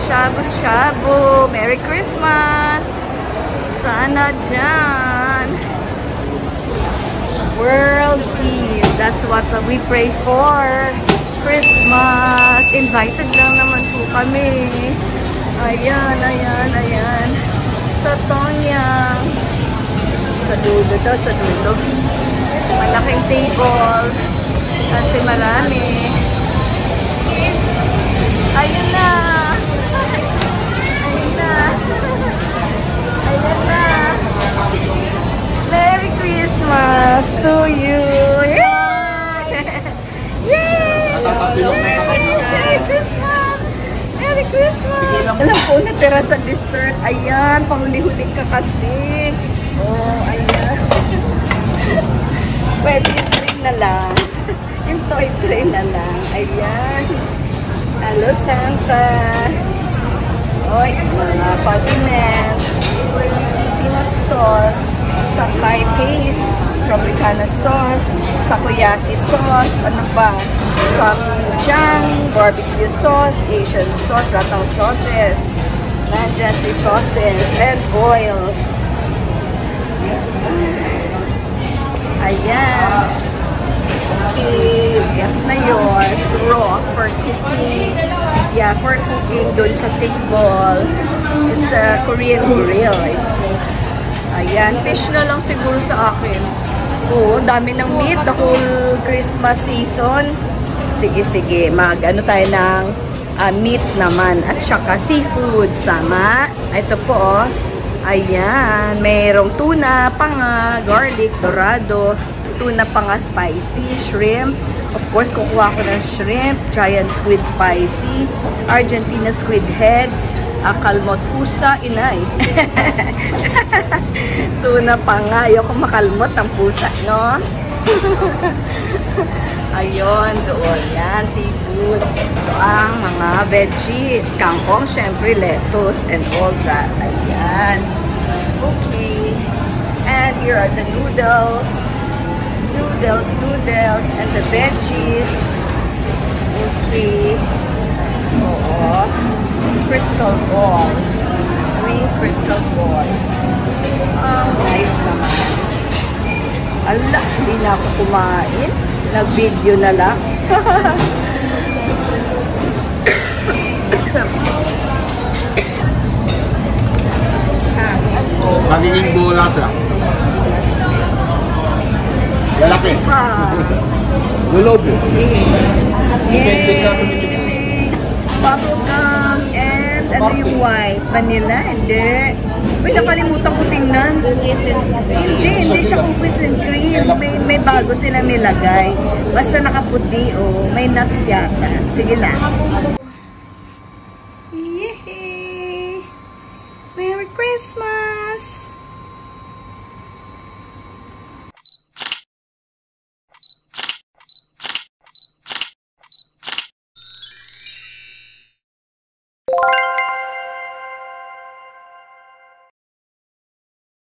shabu-shabu. Merry Christmas! Sana dyan. World peace. That's what we pray for. Christmas. Invited lang naman po kami. Ayan, ayan, ayan. Sa Tonyang. Sa dulo daw, sa dulo. Malaking table. Kasi marami. Ayun na. Ayun na. Ayun na. Merry Christmas to you. Yay! Yay! Merry Christmas! Merry Christmas! Alam po, natira sa dessert. Ayan, panghuli-huli ka kasi. Oh, ayan. Pwede yung train na lang. Yung toy train na lang. Ayan. Hello, Santa. Oy, mga condiments. Peanut sauce. Sakay paste. Tropicana sauce. Takoyaki sauce. Ano ba? Samjang. Barbecue sauce. Asian sauce. Lahat ng sauces. Nandyan si sauces. And oil. Ayan. Okay. Yan na yun. Raw for cooking. Yeah, for cooking dun sa table. It's a Korean grill, I think. Ayan. Fish na lang siguro sa akin. Oo, dami ng meat. The whole Christmas season. Sige, sige. Mag-ano tayo ng meat naman. At saka seafoods. Tama? Ito po, oh. Ayan, mayroong tuna, panga, garlic, dorado, tuna panga spicy, shrimp. Of course, kukuha ko ng shrimp, giant squid spicy, Argentina squid head, kalmot pusa, inay. Tuna panga, ayoko makalmot ang pusa, no? Ayun, doon. Yan, seafoods. Ito ang mga veggies. Kangkong, syempre, lettuce, and all that. Ayan. Okay. And here are the noodles. Noodles, and the veggies. Okay. Oo. Crystal ball. Crystal ball. Nice naman. Ala, hindi na ako kumain. Nag-video na lang. Magiging bola siya. Lalaki. Gulog. Yay! Bubblegum and ano yung white? Vanilla? Hindi. Uy, nakalimutan ko tingnan. Hindi siya cookies and cream. May bago silang nilagay. Basta nakaputi, oh. May nuts yata. Sige lang. Yay! Merry Christmas!